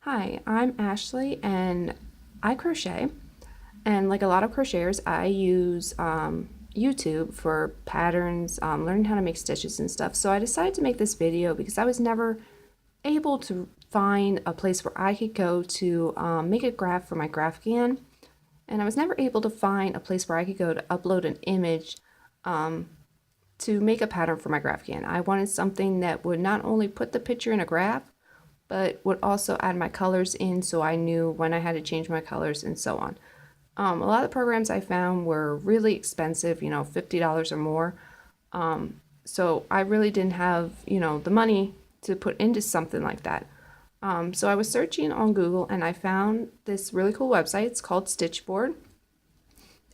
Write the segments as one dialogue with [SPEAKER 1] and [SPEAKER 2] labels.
[SPEAKER 1] Hi, I'm Ashley and I crochet. And like a lot of crocheters, I use YouTube for patterns, learning how to make stitches and stuff. So I decided to make this video because I was never able to find a place where I could go to make a graph for my graph ghan. And I was never able to find a place where I could go to upload an image to make a pattern for my graph ghan. I wanted something that would not only put the picture in a graph, but would also add my colors in so I knew when I had to change my colors and so on. A lot of the programs I found were really expensive, $50 or more. So I really didn't have, the money to put into something like that. So I was searching on Google and I found this really cool website. It's called Stitchboard.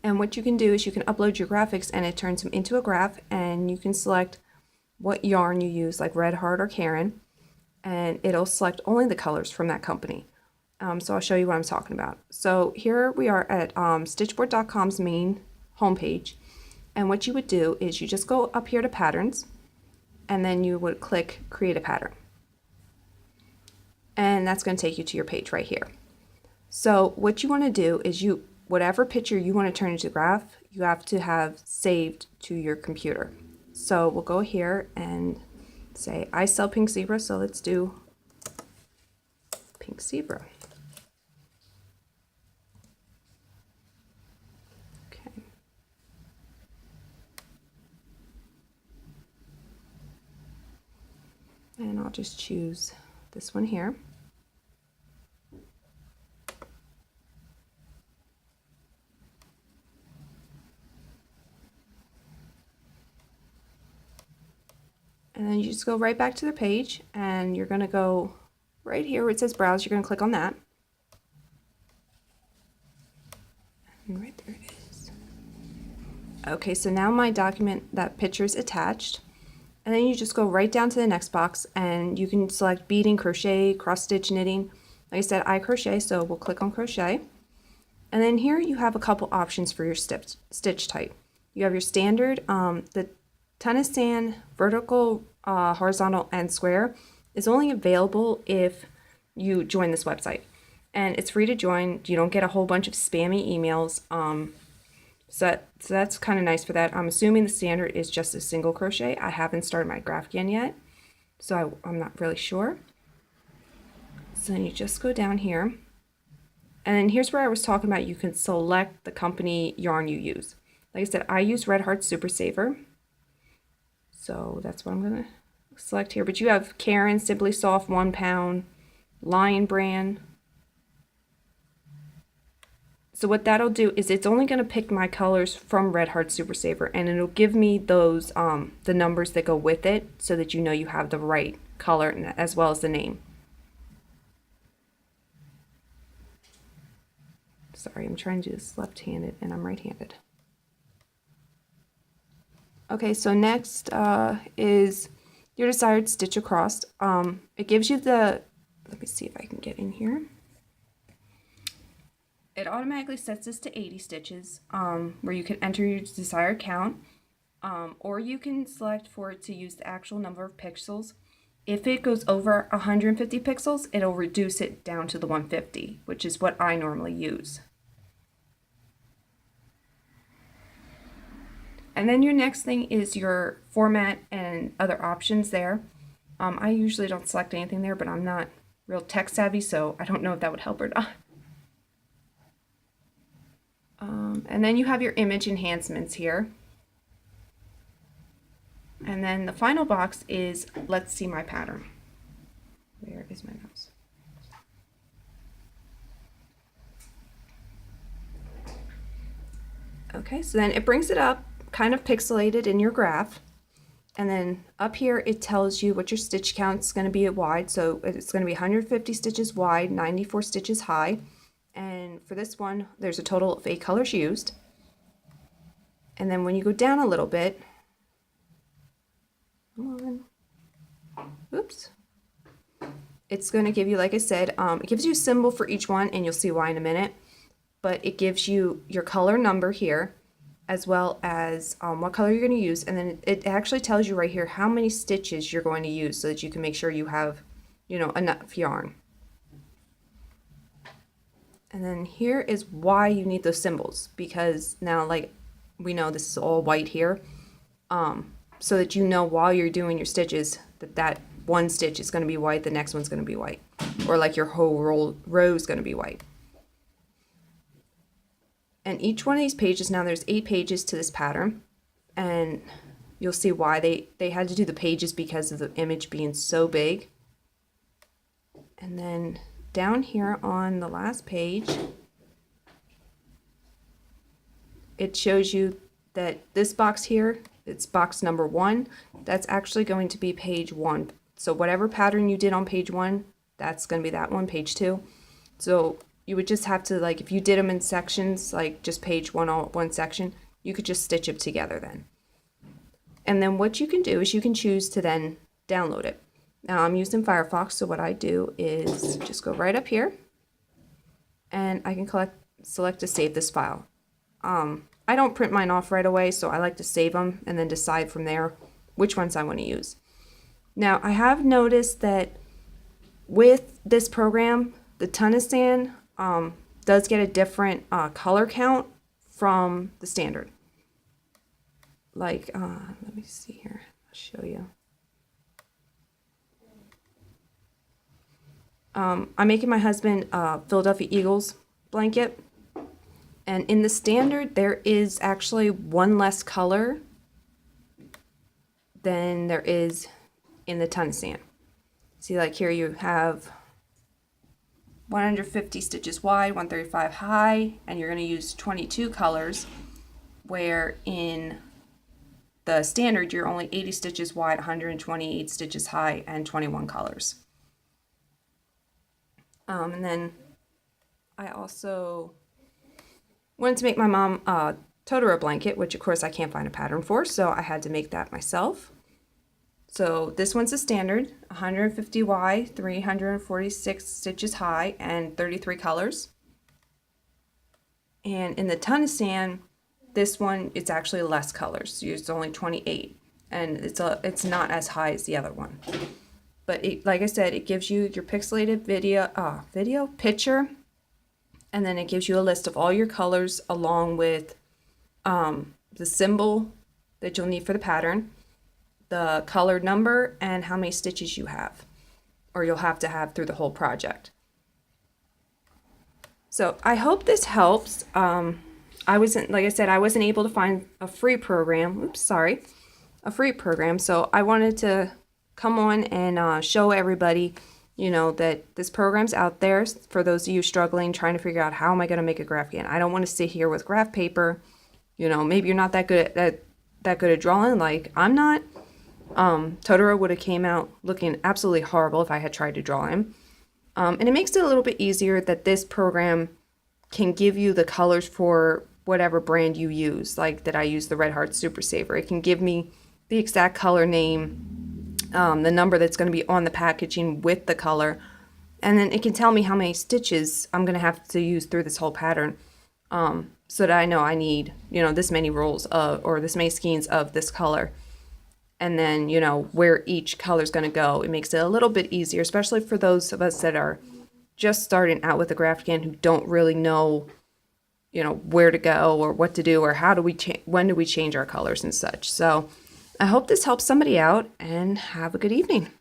[SPEAKER 1] And what you can do is you can upload your graphics and it turns them into a graph, and you can select what yarn you use, like Red Heart or Karen, and it'll select only the colors from that company. So I'll show you what I'm talking about. So here we are at stitchboard.com's main homepage, and what you would do is you just go up here to patterns, and then you would click create a pattern, and that's going to take you to your page right here. So what you want to do is whatever picture you want to turn into a graph, you have to have saved to your computer. So we'll go here and say I sell pink zebra, so let's do pink zebra. Okay. And I'll just choose this one here. And then you just go right back to the page, and you're going to go right here where it says browse. You're going to click on that. And right there it is. Okay, so now my document, that picture is attached. And then you just go right down to the next box, and you can select beading, crochet, cross stitch, knitting. Like I said, I crochet, so we'll click on crochet. And then here you have a couple options for your stitch type. You have your standard, the tennis stand, vertical, horizontal, and square is only available if you join this website. And it's free to join. You don't get a whole bunch of spammy emails. So that's kind of nice for that. I'm assuming the standard is just a single crochet. I haven't started my graph ghan yet, so I'm not really sure. So then you just go down here. And then here's where I was talking about you can select the company yarn you use. Like I said, I use Red Heart Super Saver. So that's what I'm going to select here. But you have Karen, Simply Soft, 1 pound, Lion Brand. So what that'll do is it's only going to pick my colors from Red Heart Super Saver, and it'll give me those the numbers that go with it so that you know you have the right color as well as the name. Sorry, I'm trying to do this left-handed and I'm right-handed. Okay, so next is your desired stitch across. It gives you let me see if I can get in here. It automatically sets this to 80 stitches, where you can enter your desired count, or you can select for it to use the actual number of pixels. If it goes over 150 pixels, it'll reduce it down to the 150, which is what I normally use. And then your next thing is your format and other options there. I usually don't select anything there, but I'm not real tech savvy, so I don't know if that would help or not. And then you have your image enhancements here. And then the final box is let's see my pattern. Where is my mouse? Okay, so then it brings it up kind of pixelated in your graph. And then up here it tells you what your stitch count is going to be at wide. So it's going to be 150 stitches wide, 94 stitches high. And for this one, there's a total of 8 colors used. And then when you go down a little bit, come on, oops, it's going to give you, like I said, it gives you a symbol for each one, and you'll see why in a minute. But it gives you your color number here, as well as what color you're going to use, and then it actually tells you right here how many stitches you're going to use so that you can make sure you have, enough yarn. And then here is why you need those symbols, because now like we know this is all white here, so that you know while you're doing your stitches that one stitch is going to be white, the next one's going to be white, or like your whole row is going to be white. And each one of these pages, now there's 8 pages to this pattern, and you'll see why they had to do the pages because of the image being so big. And then down here on the last page, it shows you that this box here, it's box number 1, that's actually going to be page 1. So whatever pattern you did on page 1, that's going to be that one, page 2. So you would just have to, like, if you did them in sections, like just page 1, all one section, you could just stitch them together then. And then what you can do is you can choose to then download it. Now I'm using Firefox, so what I do is just go right up here, and I can select to save this file. I don't print mine off right away, so I like to save them and then decide from there which ones I want to use. Now I have noticed that with this program, the Tunisan does get a different color count from the standard. Like, let me see here, I'll show you. I'm making my husband a Philadelphia Eagles blanket, and in the standard there is actually one less color than there is in the Tunisan. See, like here you have 150 stitches wide, 135 high, and you're going to use 22 colors, where in the standard you're only 80 stitches wide, 128 stitches high, and 21 colors. And then I also wanted to make my mom a Totoro blanket, which of course I can't find a pattern for, so I had to make that myself. So this one's a standard, 150 wide, 346 stitches high, and 33 colors. And in the Tunisan, this one, it's actually less colors, so it's only 28, and it's not as high as the other one. But it, like I said, it gives you your pixelated video picture, and then it gives you a list of all your colors along with the symbol that you'll need for the pattern, the color number, and how many stitches you have, or you'll have to have through the whole project. So I hope this helps. I wasn't able to find a free program. A free program. So I wanted to come on and show everybody, you know, that this program's out there for those of you struggling, trying to figure out how am I going to make a graph ghan. I don't want to sit here with graph paper. You know, maybe you're not that good at drawing, like I'm not. Totoro would have came out looking absolutely horrible if I had tried to draw him. And it makes it a little bit easier that this program can give you the colors for whatever brand you use, like that I use the Red Heart Super Saver. It can give me the exact color name, the number that's going to be on the packaging with the color, and then it can tell me how many stitches I'm going to have to use through this whole pattern, so that I know I need, you know, this many rolls of, or this many skeins of this color, and then, you know, where each color is going to go. It makes it a little bit easier, especially for those of us that are just starting out with the graph ghan, who don't really know, you know, where to go or what to do, or how do we when do we change our colors and such. So I hope this helps somebody out, and have a good evening.